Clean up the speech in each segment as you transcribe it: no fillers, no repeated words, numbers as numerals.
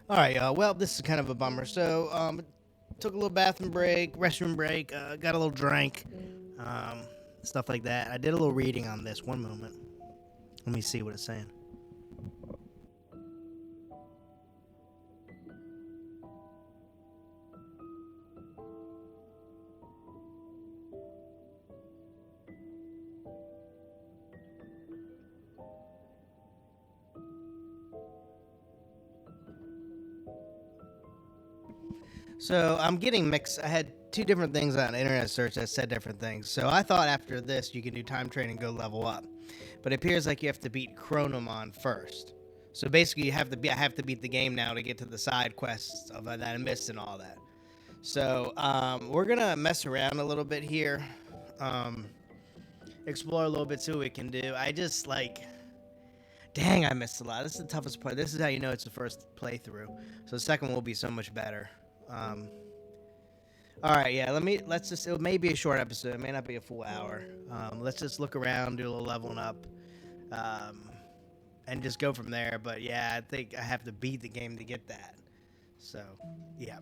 All right, well, this is kind of a bummer. So, took a little bathroom break, restroom break, got a little drink, um, stuff like that. I did a little reading on this. One moment. Let me see what it's saying. So, I'm getting mixed. I had two different things on internet search that said different things. So, I thought after this you can do time training, go level up. But it appears like you have to beat Chronomon first. So basically, I have to beat the game now to get to the side quests of that I missed and all that. So we're gonna mess around a little bit here, um, explore a little bit, see what we can do. I just like, dang, I missed a lot. This is the toughest part. This is how you know it's the first playthrough. So the second one will be so much better. Um, all right, yeah. Let's just. It may be a short episode. It may not be a full hour. Let's just look around, do a little leveling up, um, and just go from there. But yeah, I think I have to beat the game to get that. So yeah.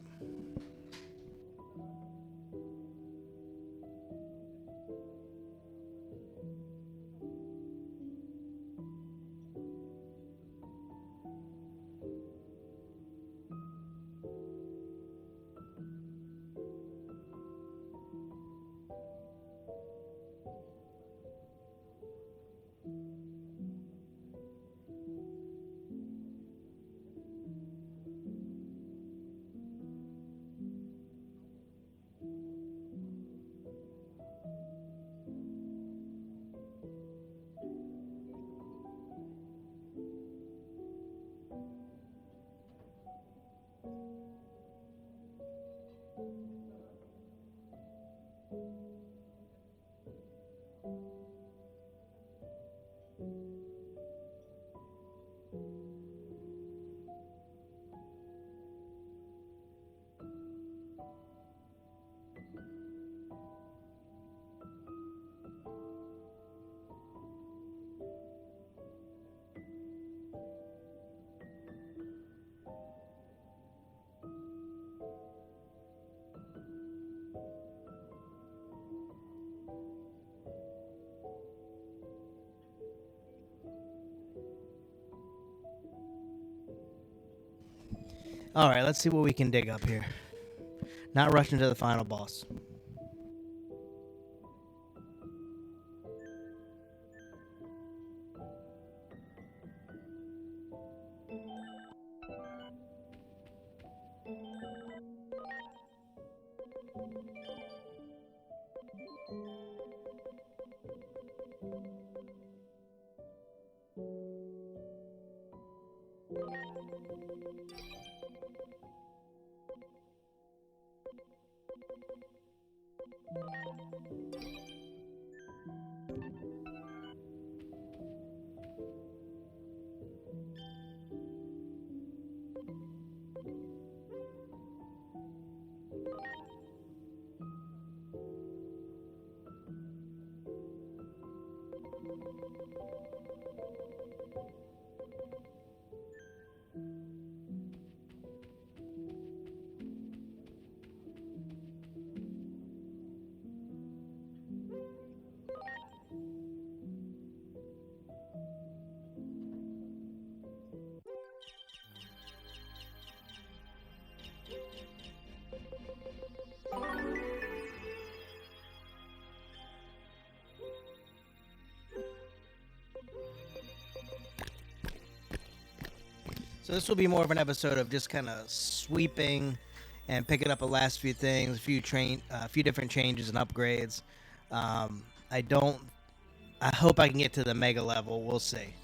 All right, let's see what we can dig up here. Not rushing to the final boss. So this will be more of an episode of just kind of sweeping and picking up the last few things, a few different changes and upgrades. I don't. I hope I can get to the mega level. We'll see.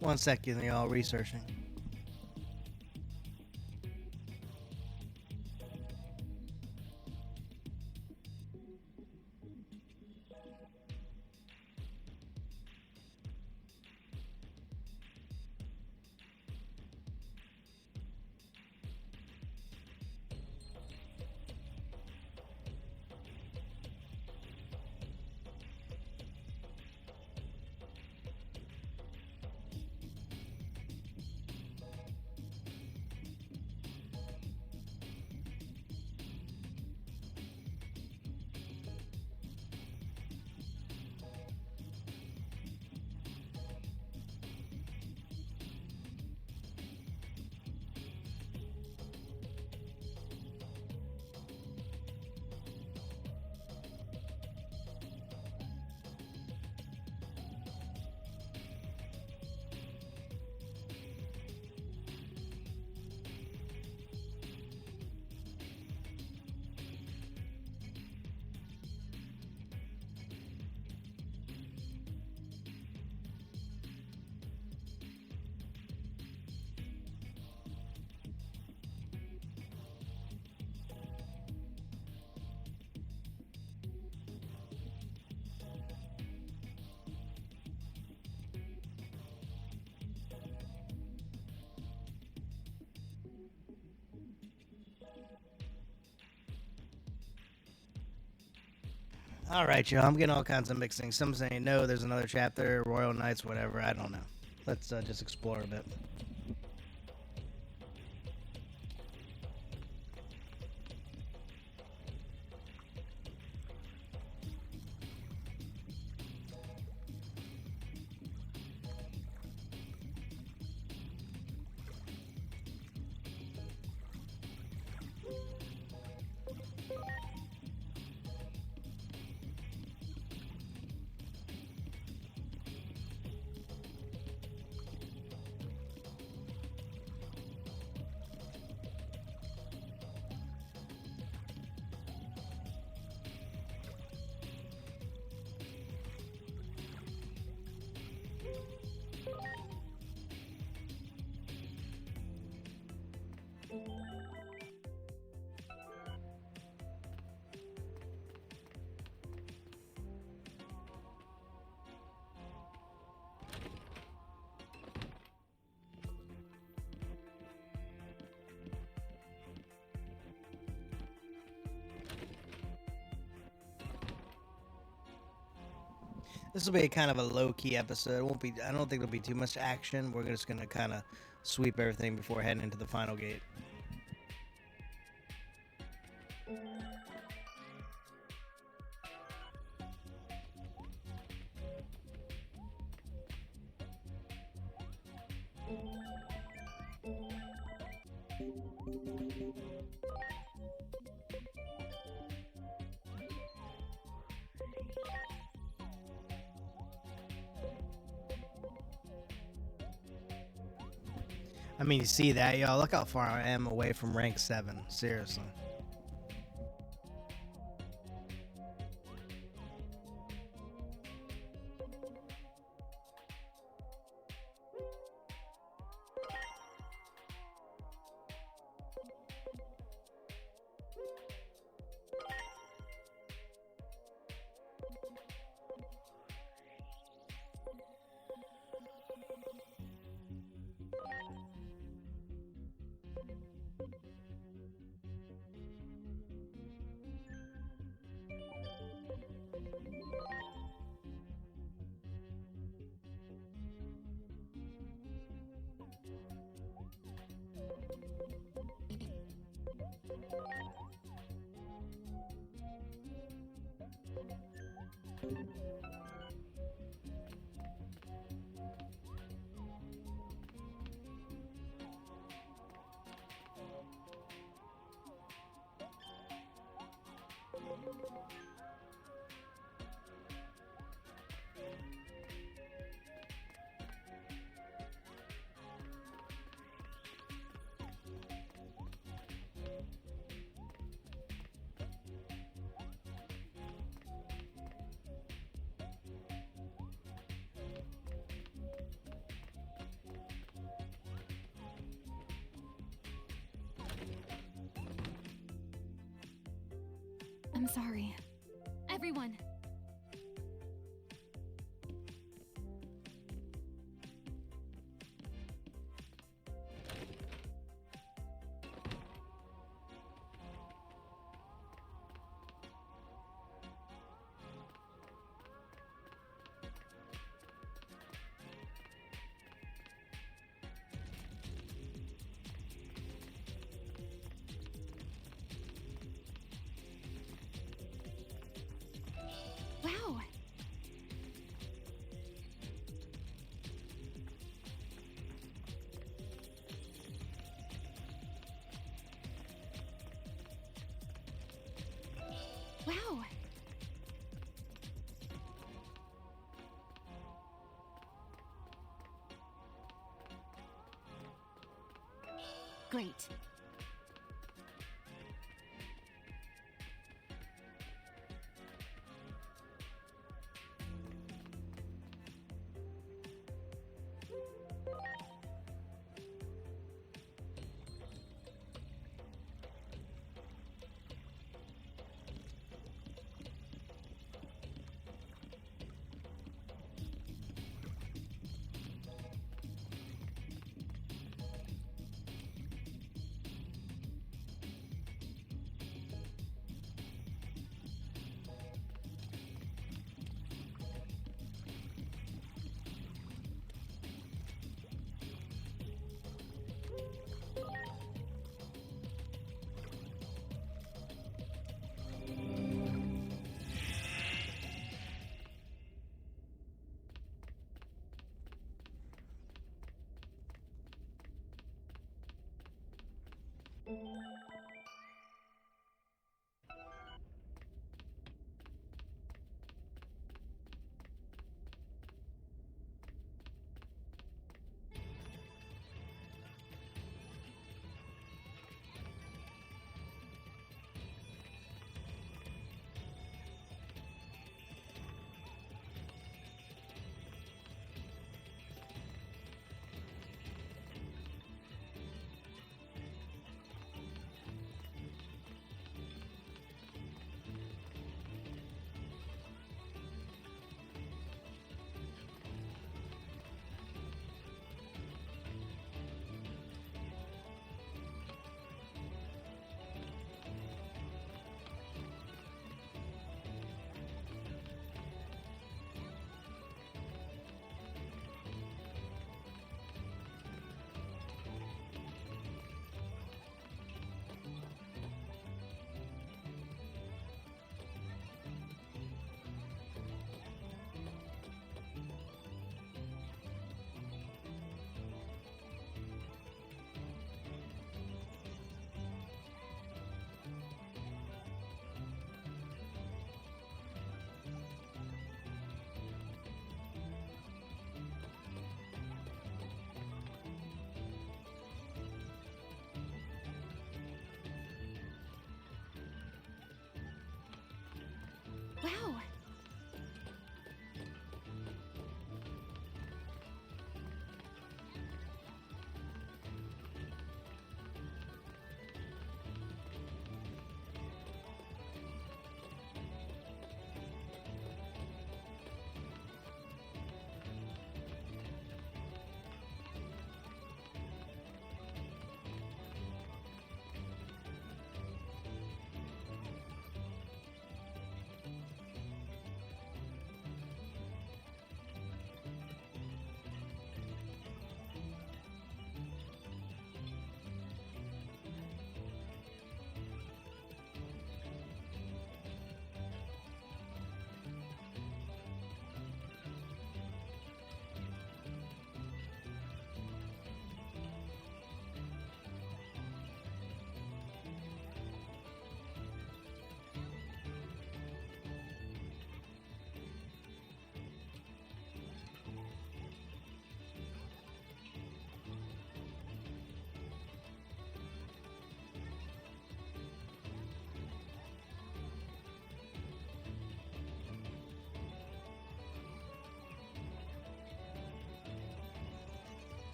1 second, y'all researching. All right, y'all. I'm getting all kinds of mixing. Some saying no, there's another chapter, Royal Knights, whatever. I don't know. Let's just explore a bit. This will be a kind of a low key episode. It won't be. I don't think there'll be too much action. We're just gonna kind of sweep everything before heading into the final gate. I mean, you see that, y'all. Look how far I am away from rank 7. Seriously. I'm sorry. Everyone. Wow. Wow. Great.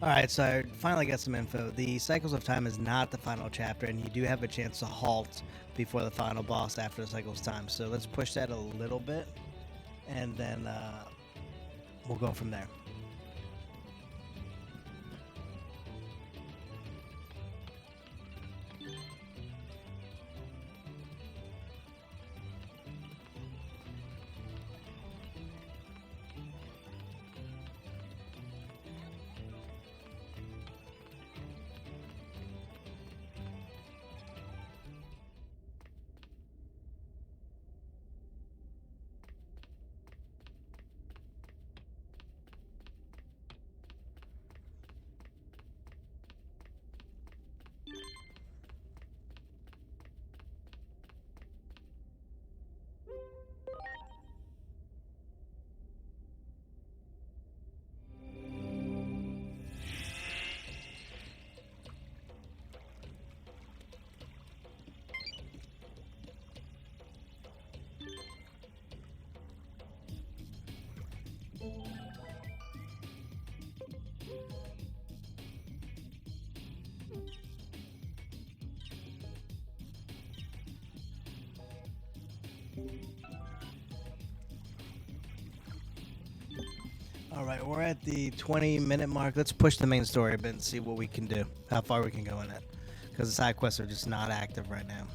Alright, so I finally got some info. The Cycles of Time is not the final chapter, and you do have a chance to halt before the final boss after the Cycles of Time. So let's push that a little bit, and then we'll go from there. All right, we're at the 20-minute mark. Let's push the main story a bit and see what we can do, how far we can go in it, because the side quests are just not active right now.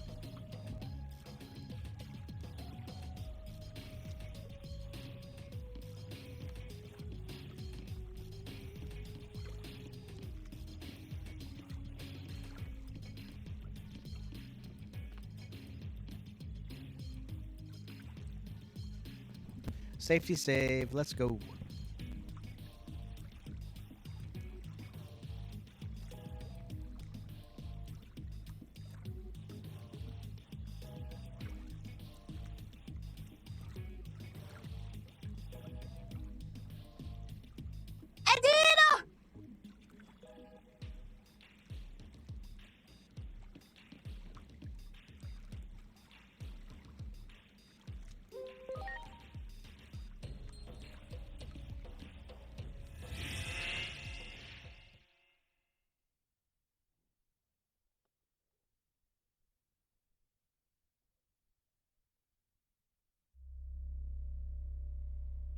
Safety save, let's go.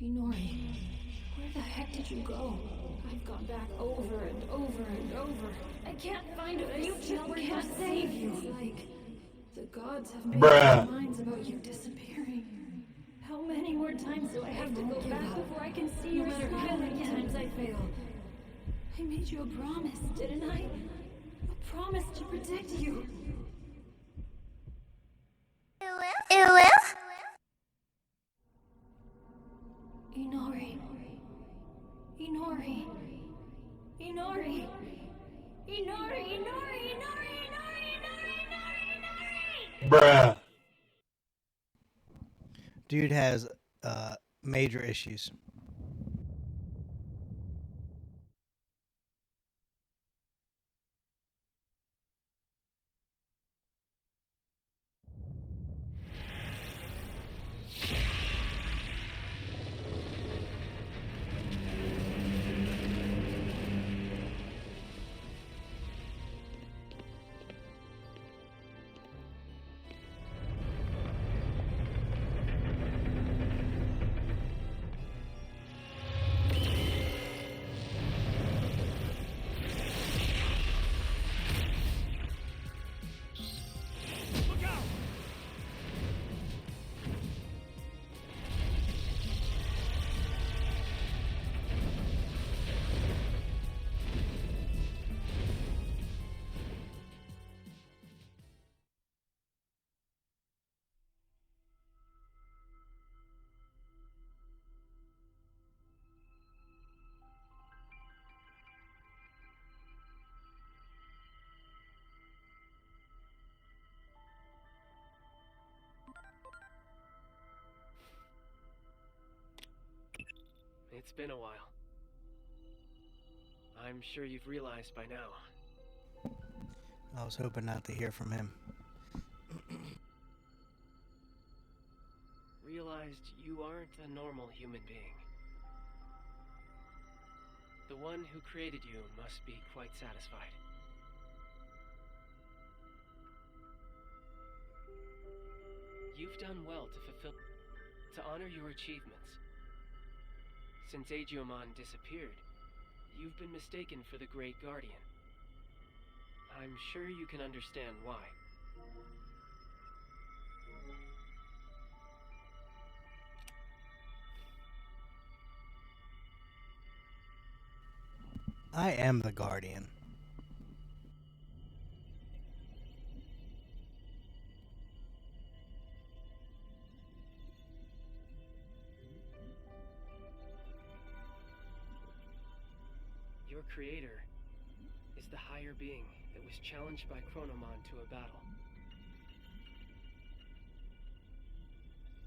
Inori, where the heck did you go? I've gone back over and over and over. I can't find a future where you save you. It's like the gods have made up their minds about you disappearing. How many more times do I have to go back before I can see your smile again? How many times I fail? I made you a promise, didn't I? A promise to protect you. Inori. Inori. Inori. Inori. Inori. Inori. Inori. Inori. Bruh. Dude has major issues. It's been a while. I'm sure you've realized by now. I was hoping not to hear from him. Realized you aren't a normal human being. The one who created you must be quite satisfied. You've done well to honor your achievements. Since Agiomon disappeared, you've been mistaken for the Great Guardian. I'm sure you can understand why. I am the Guardian. Your creator is the higher being that was challenged by Chronomon to a battle.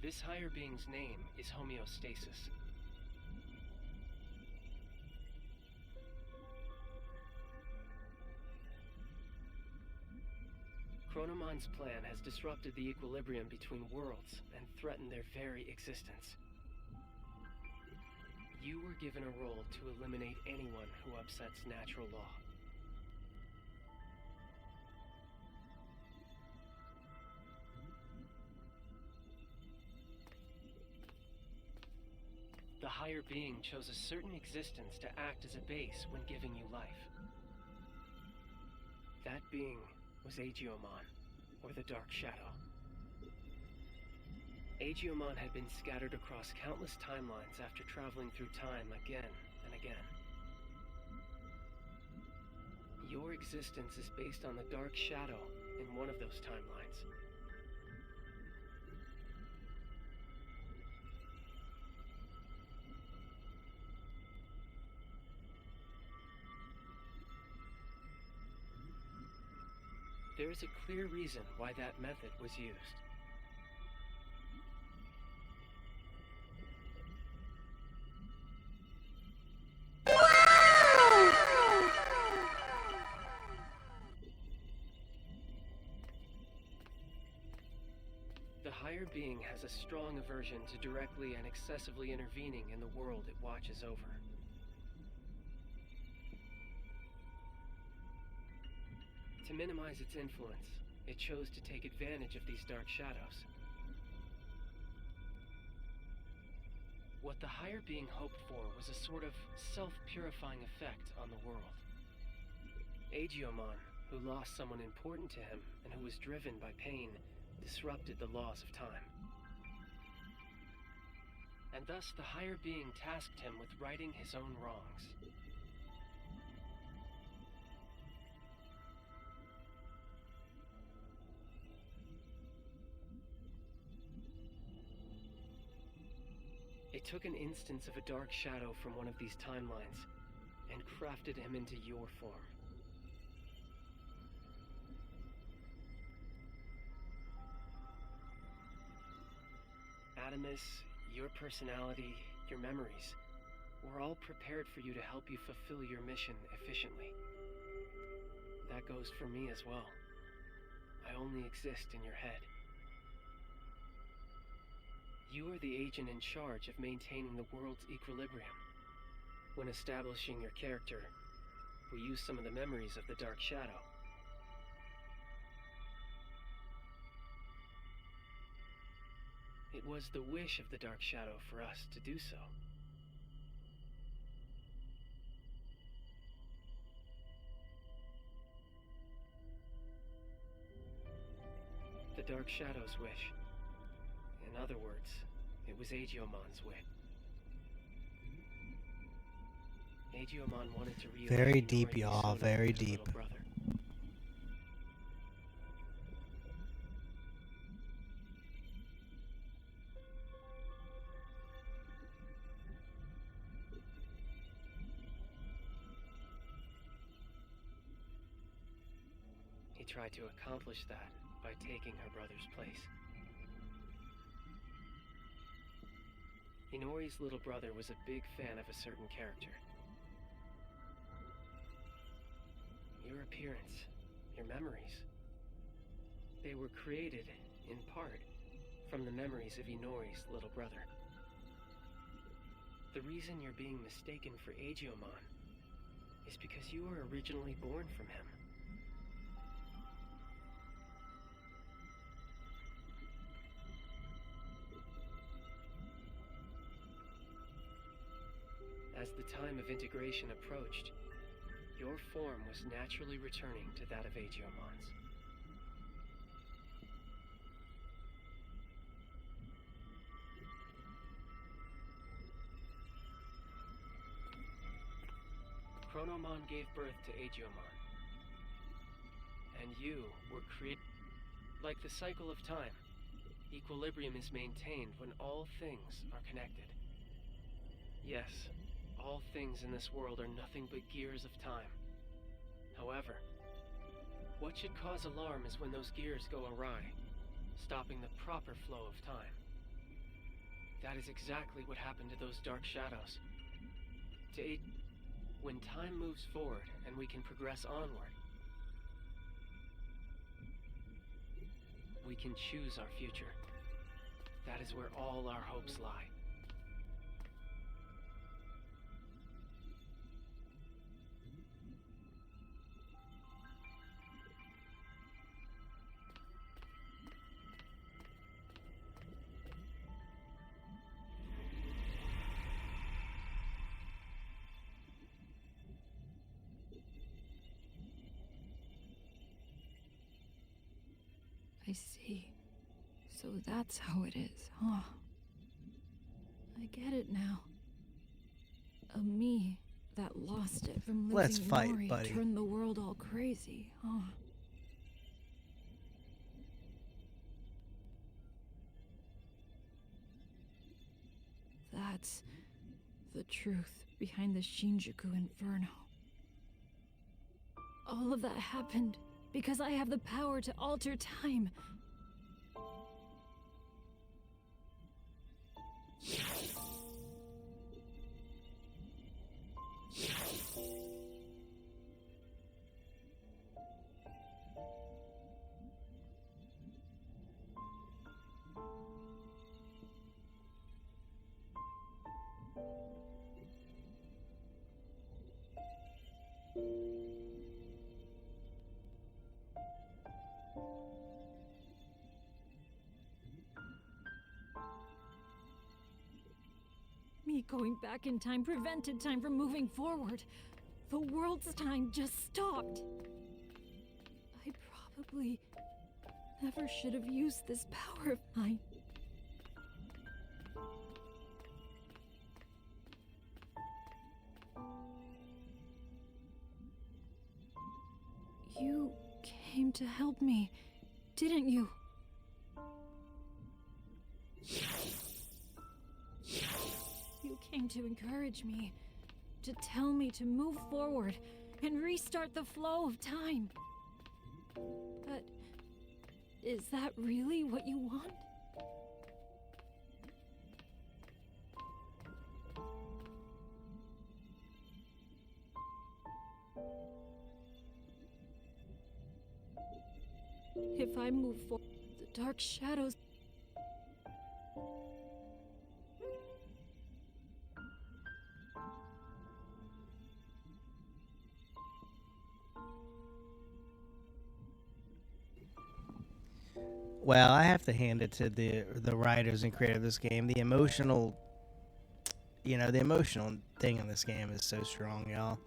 This higher being's name is Homeostasis. Chronomon's plan has disrupted the equilibrium between worlds and threatened their very existence. You were given a role to eliminate anyone who upsets natural law. The higher being chose a certain existence to act as a base when giving you life. That being was Agiomon, or the Dark Shadow. Agiomon had been scattered across countless timelines after traveling through time again and again. Your existence is based on the Dark Shadow in one of those timelines. There is a clear reason why that method was used. The higher being has a strong aversion to directly and excessively intervening in the world it watches over. To minimize its influence, it chose to take advantage of these dark shadows. What the higher being hoped for was a sort of self-purifying effect on the world. Agiomon, who lost someone important to him and who was driven by pain, disrupted the laws of time. And thus the higher being tasked him with righting his own wrongs. It took an instance of a dark shadow from one of these timelines and crafted him into your form. Adamus, your personality, your memories, were all prepared for you to help you fulfill your mission efficiently. That goes for me as well. I only exist in your head. You are the agent in charge of maintaining the world's equilibrium. When establishing your character, we use some of the memories of the Dark Shadow. It was the wish of the Dark Shadow for us to do so. The Dark Shadow's wish. In other words, it was Agiomon's wit. Agiomon wanted to reunite Very deep, Inori y'all. Misono Very with her deep. little brother. He tried to accomplish that by taking her brother's place. Inori's little brother was a big fan of a certain character. Your appearance, your memories, they were created, in part, from the memories of Inori's little brother. The reason you're being mistaken for Agiomon is because you were originally born from him. As the time of integration approached, your form was naturally returning to that of Agiomon's. Chronomon gave birth to Agiomon, and you were created. Like the cycle of time, equilibrium is maintained when all things are connected. Yes, all things in this world are nothing but gears of time. However, what should cause alarm is when those gears go awry, stopping the proper flow of time. That is exactly what happened to those dark shadows. When time moves forward and we can progress onward, we can choose our future. That is where all our hopes lie. I see. So that's how it is, huh? I get it now. A me that lost it from losing Let's fight, Nori buddy. turned the world all crazy, huh? That's the truth behind the Shinjuku Inferno. All of that happened because I have the power to alter time. Me going back in time prevented time from moving forward. The world's time just stopped. I probably never should have used this power of mine. You came to help me, didn't you? You came to encourage me, to tell me to move forward and restart the flow of time. But is that really what you want? If I move forward, the dark shadows... Well, I have to hand it to the writers and creators of this game. The emotional thing in this game is so strong, y'all.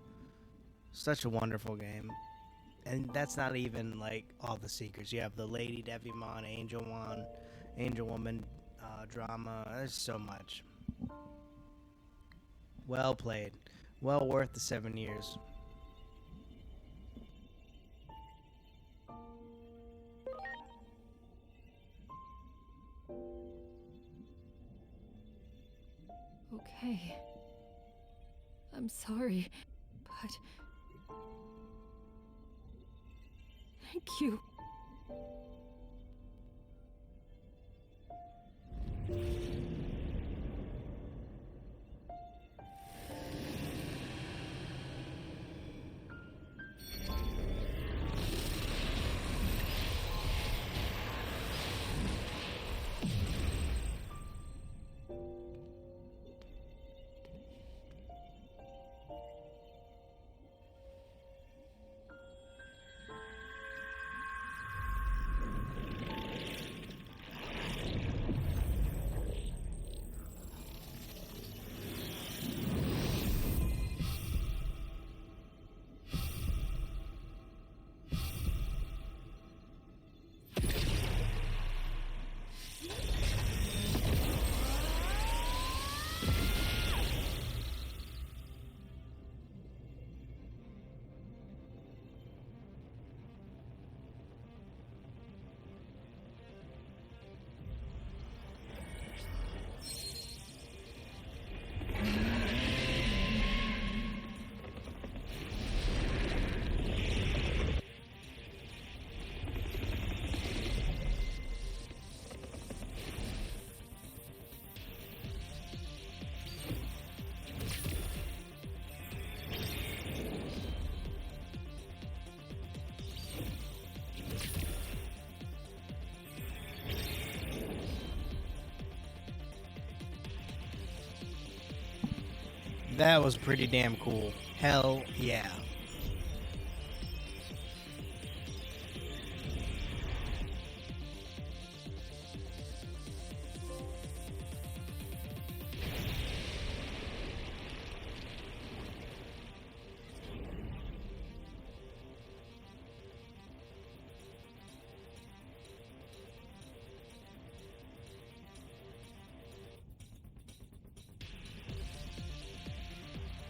Such a wonderful game. And that's not even, like, all the secrets. You have the Lady Devimon, Angel Woman drama. There's so much. Well played. Well worth the 7 years. Okay. I'm sorry, but... Thank you. That was pretty damn cool. Hell yeah.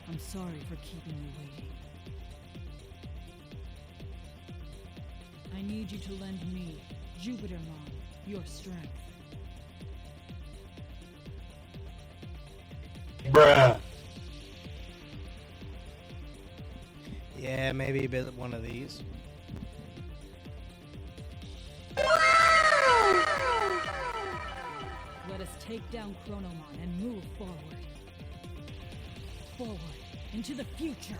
I'm sorry for keeping you waiting. I need you to lend me, Jupitermon, your strength. Bruh. Yeah, maybe a bit one of these. Let us take down Chronomon and move forward. Forward, into the future.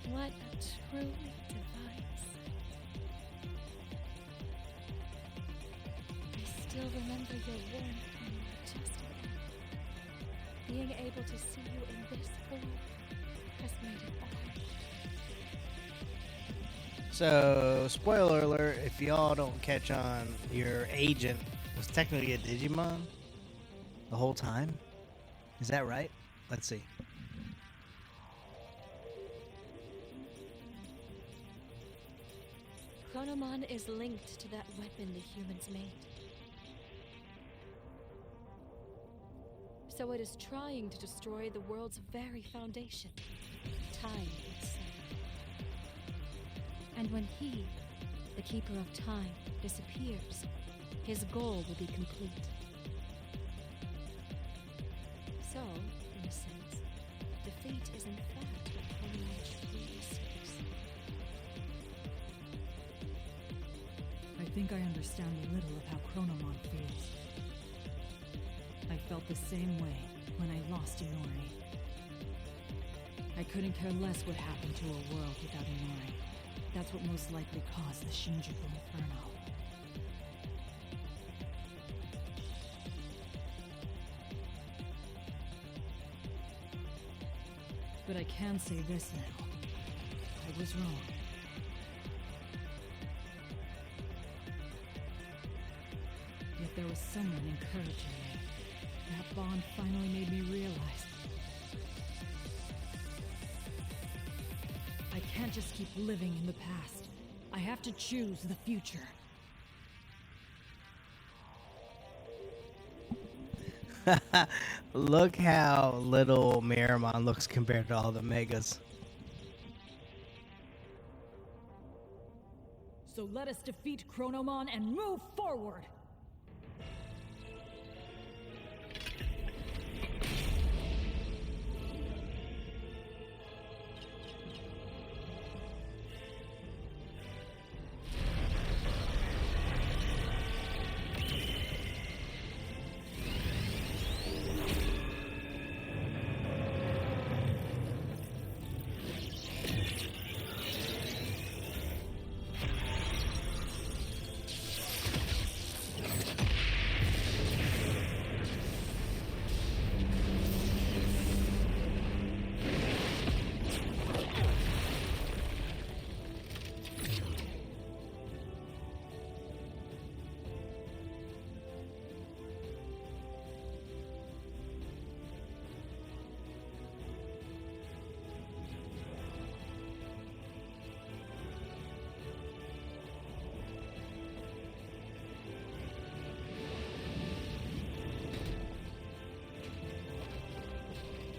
What a truly device. I still remember your warmth and your majestic. Being able to see you in this form has made it all. So, spoiler alert, if y'all don't catch on, your agent was technically a Digimon the whole time. Is that right? Let's see. Chronomon is linked to that weapon the humans made. So it is trying to destroy the world's very foundation, time itself. And when he, the Keeper of Time, disappears, his goal will be complete. So, in a sense, defeat is in fact what Chronomon truly seeks. I think I understand a little of how Chronomon feels. I felt the same way when I lost Inori. I couldn't care less what happened to a world without Inori. That's what most likely caused the Shinjuku Inferno. But I can say this now. I was wrong. Yet there was someone encouraging me. That bond finally made me realize I can't just keep living in the past. I have to choose the future. Look how little Miramon looks compared to all the megas. So let us defeat Chronomon and move forward!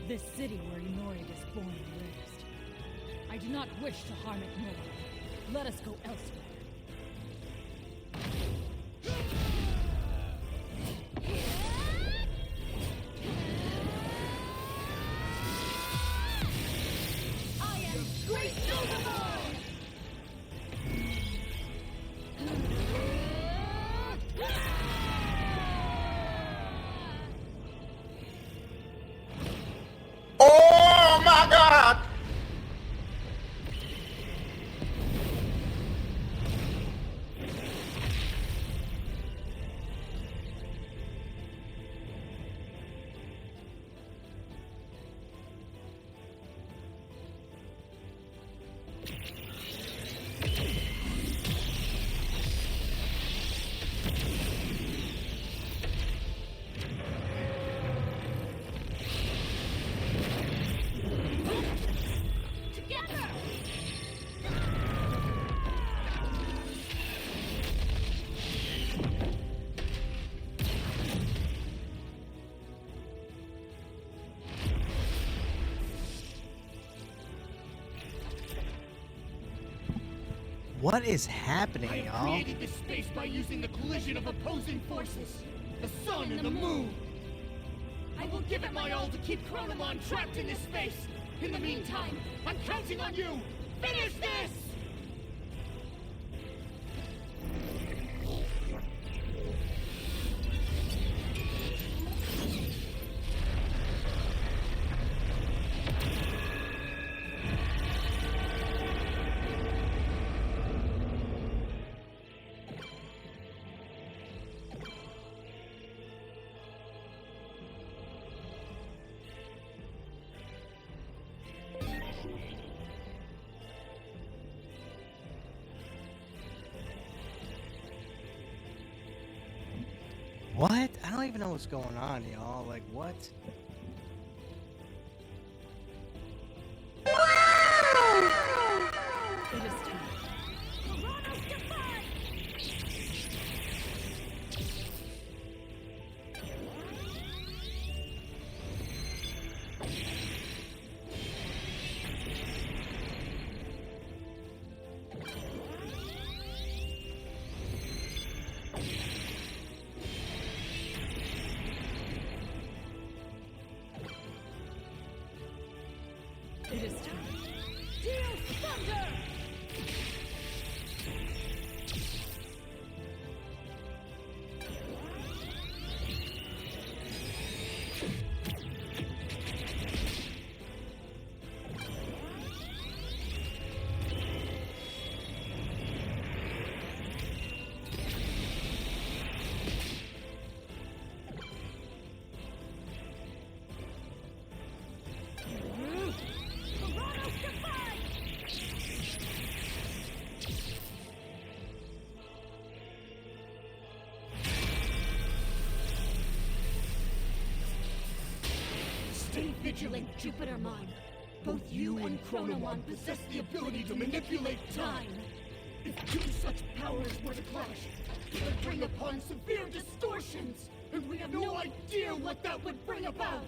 This city where Inori was born and raised. I do not wish to harm it more. Let us go elsewhere. Oh my God! What is happening, I have y'all? created this space by using the collision of opposing forces. The sun and the moon. I will give it my all to keep Chronomon trapped in this space. In the meantime, I'm counting on you. Finish this! What? I don't even know what's going on, y'all. Like, what? It is time. It is time. Deal thunder! Stay vigilant, Jupitermon. Both you and Chronomon possess the ability to manipulate time. If two such powers were to clash, it would bring upon severe distortions, and we have no idea what that would bring about.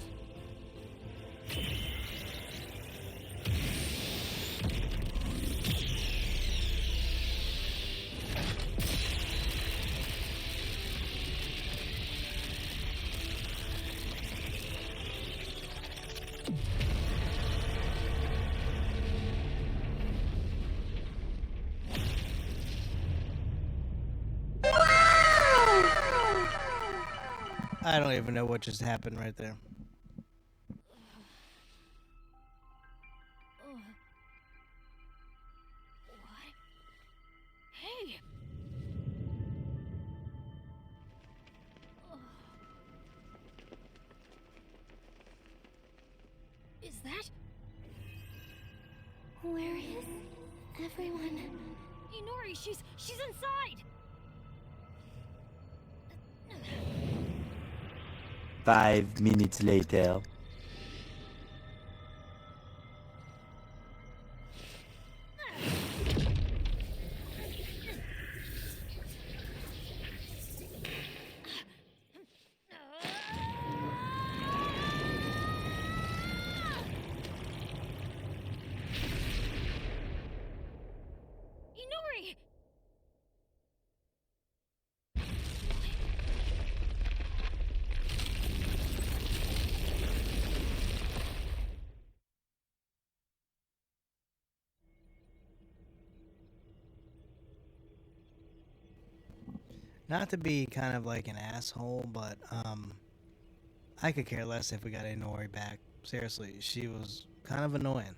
I don't even know what just happened right there. What? Hey! Is that? Where is everyone? Inori, she's inside! 5 minutes later. Inori! Not to be kind of like an asshole, but I could care less if we got Inori back. Seriously, she was kind of annoying.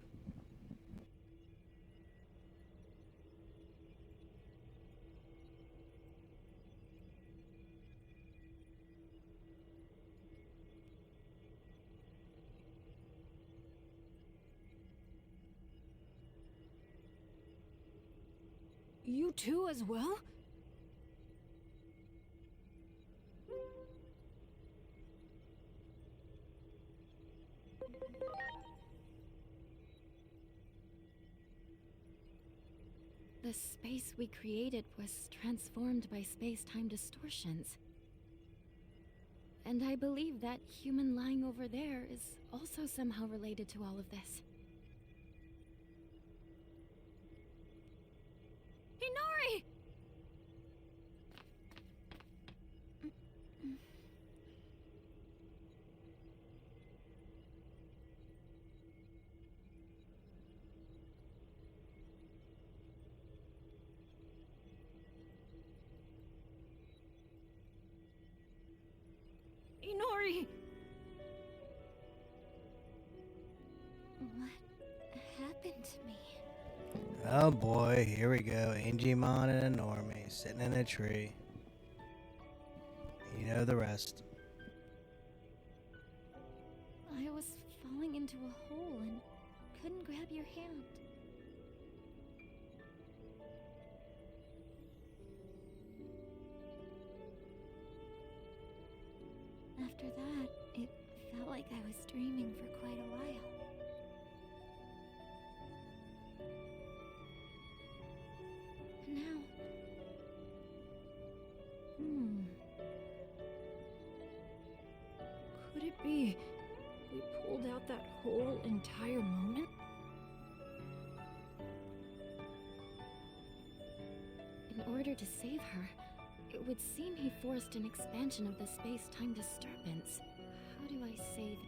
You too as well? The space we created was transformed by space-time distortions. And I believe that human lying over there is also somehow related to all of this. Inori! What happened to me? Oh boy, here we go. Angemon and a normie sitting in a tree. You know the rest. I was falling into a hole and couldn't grab your hand. After that, it felt like I was dreaming for quite a while. And now... Could it be we pulled out that whole entire moment? In order to save her, it would seem he forced an expansion of the space-time disturbance. How do I save...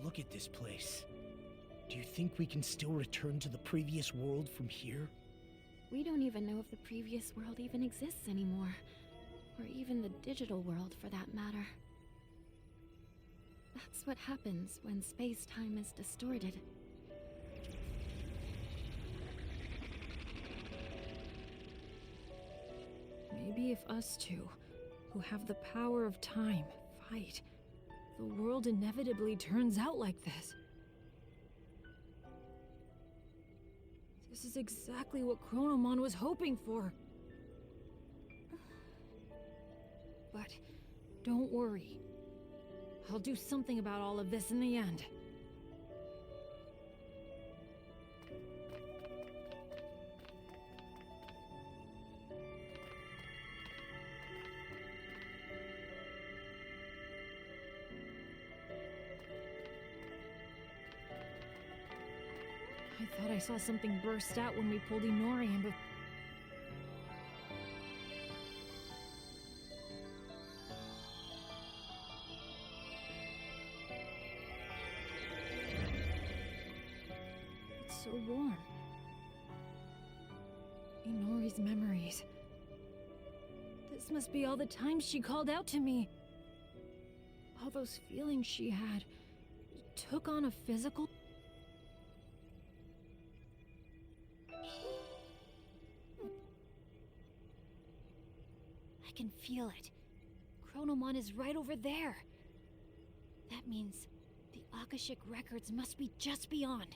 Look at this place. Do you think we can still return to the previous world from here? We don't even know if the previous world even exists anymore. Or even the digital world, for that matter. That's what happens when space-time is distorted. Maybe if us two, who have the power of time, fight, the world inevitably turns out like this. This is exactly what Chronomon was hoping for. But don't worry. I'll do something about all of this in the end. I thought I saw something burst out when we pulled Inori in, but... It's so warm. Inori's memories. This must be all the times she called out to me. All those feelings she had took on a physical... I can feel it. Chronomon is right over there. That means the Akashic records must be just beyond.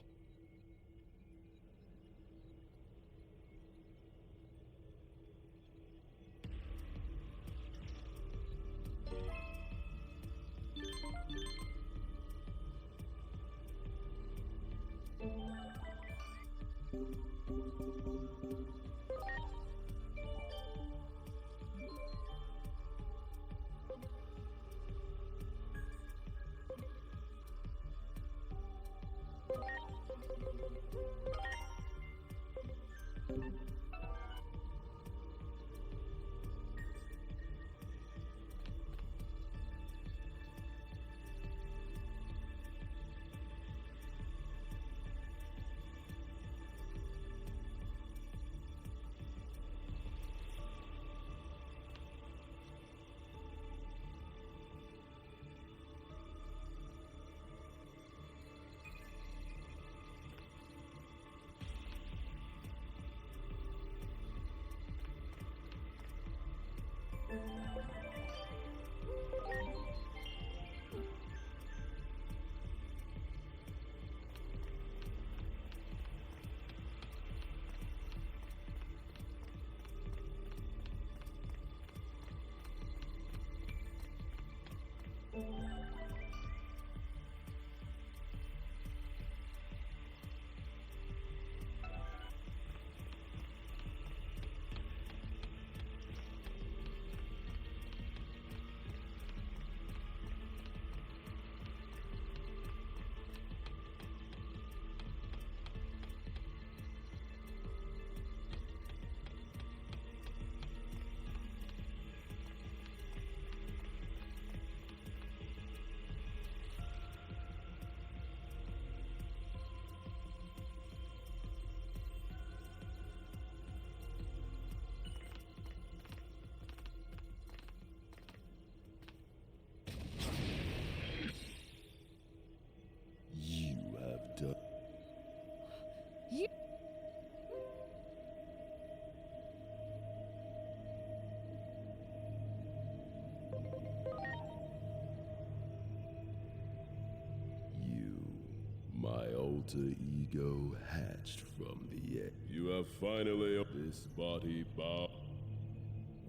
alter ego hatched from the air. You have finally this body bow.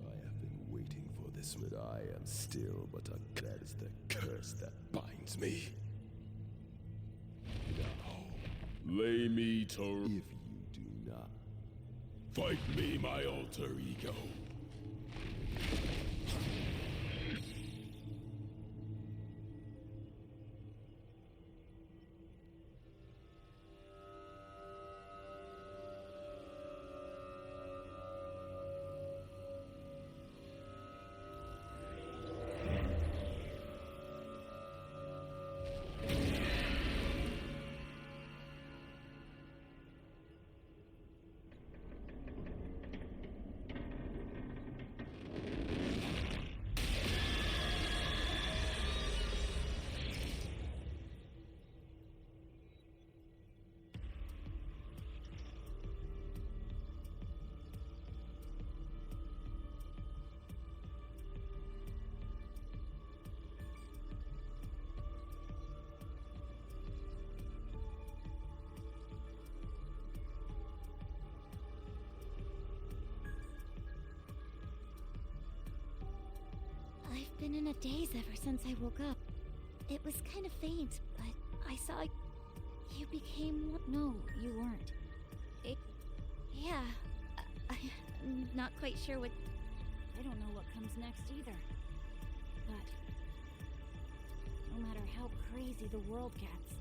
I have been waiting for this, but I am still but a that is the curse that binds me. Now, lay me to if you do not fight me, my alter ego. I've been in a daze ever since I woke up. It was kind of faint, but I saw you became one. No, you weren't. Yeah, I'm not quite sure what. I don't know what comes next either. But no matter how crazy the world gets,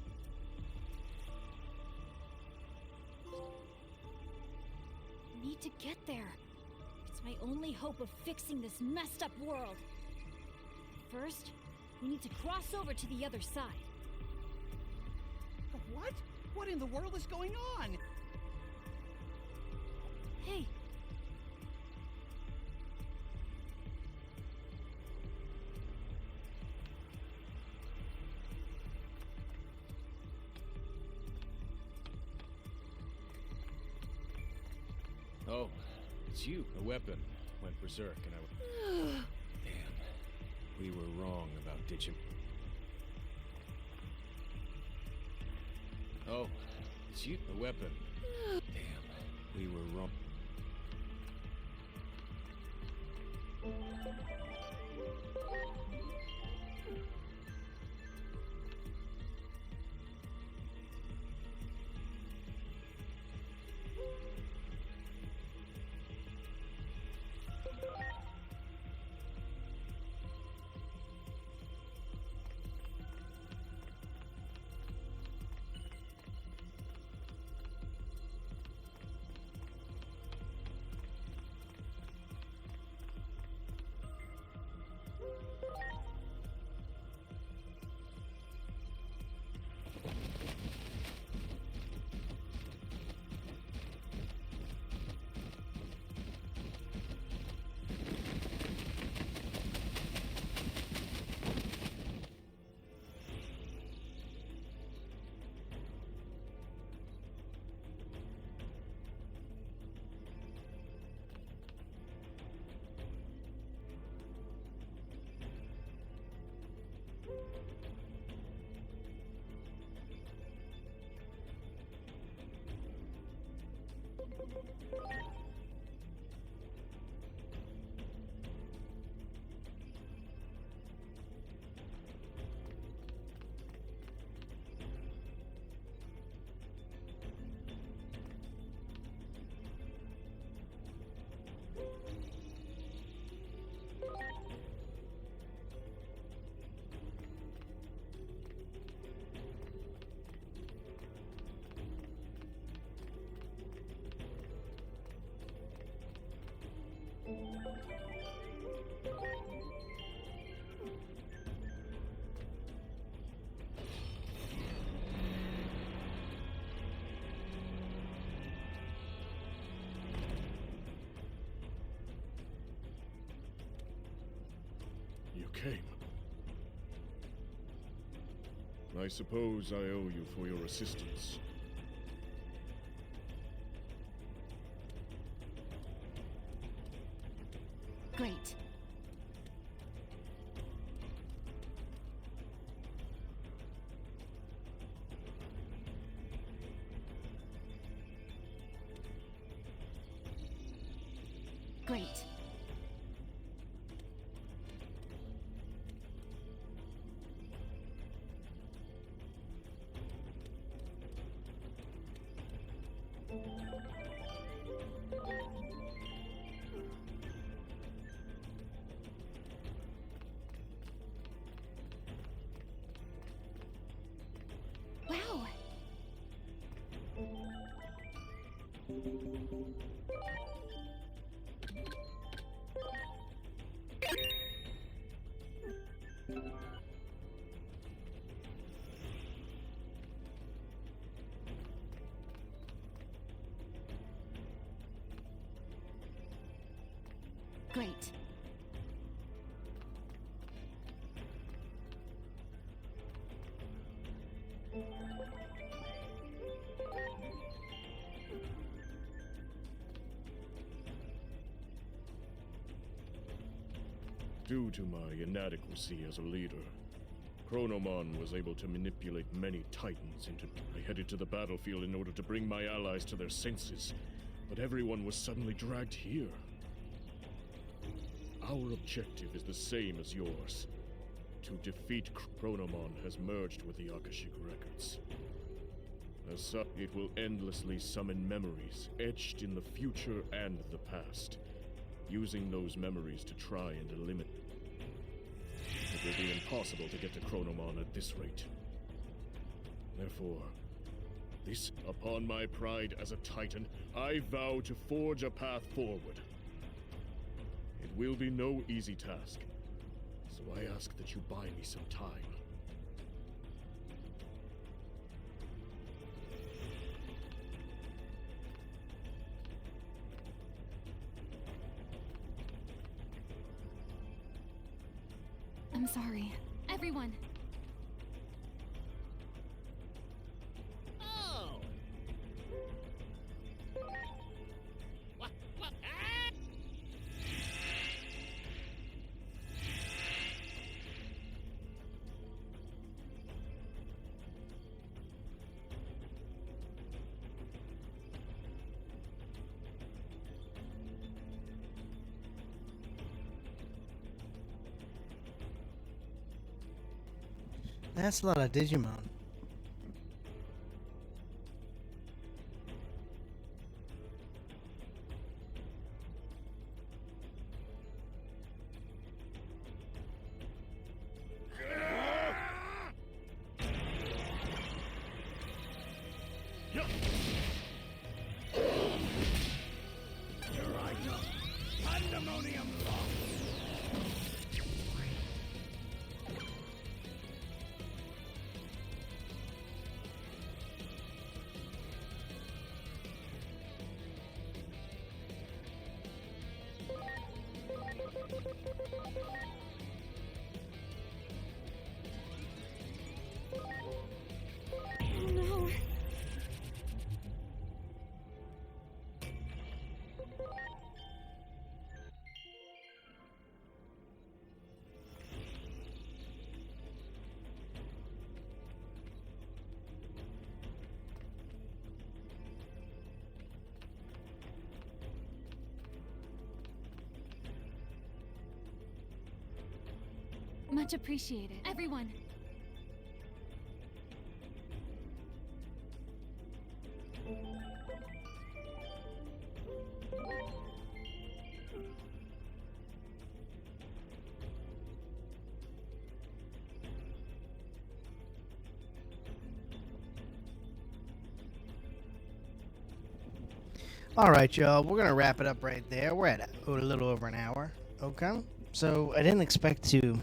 I need to get there. It's my only hope of fixing this messed up world. First, we need to cross over to the other side. What? What in the world is going on? Hey. Oh, it's you. The weapon went berserk and I... Damn. We were wrong about ditching... Oh, it's you. The weapon. Damn. We were wrong. You came. I suppose I owe you for your assistance. Great. Great. Due to my inadequacy as a leader, Chronomon was able to manipulate many Titans into... I headed to the battlefield in order to bring my allies to their senses, but everyone was suddenly dragged here. Our objective is the same as yours. To defeat Chronomon has merged with the Akashic Records. As such, it will endlessly summon memories, etched in the future and the past, using those memories to try and eliminate. It will be impossible to get to Chronomon at this rate. Therefore, upon my pride as a Titan, I vow to forge a path forward. It will be no easy task, so I ask that you buy me some time. I'm sorry. Everyone! Oh! What? That's a lot of Digimon. Here I go. Pandemonium law. Oh no! Much appreciated. Everyone! All right, y'all. We're gonna wrap it up right there. We're at a little over an hour. Okay. So I didn't expect to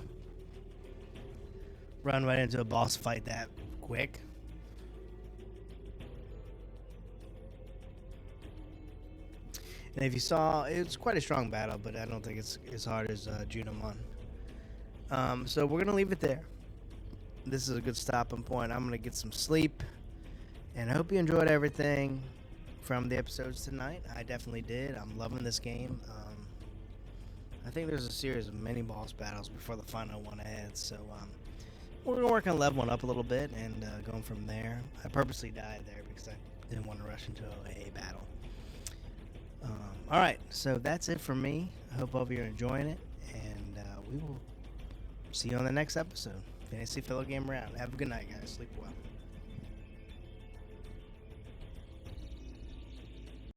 run right into a boss fight that quick. And if you saw, it's quite a strong battle, but I don't think it's as hard as Junimon. So we're gonna leave it there. This is a good stopping point. I'm gonna get some sleep, and I hope you enjoyed everything from the episodes tonight. I definitely did. I'm loving this game. I think there's a series of mini boss battles before the final one ahead, so we're gonna work on leveling up a little bit and going from there. I purposely died there because I didn't want to rush into a battle. All right, so that's it for me. I hope all of you are enjoying it, and we will see you on the next episode. Fantasy Fellow Game Round. Have a good night, guys. Sleep well.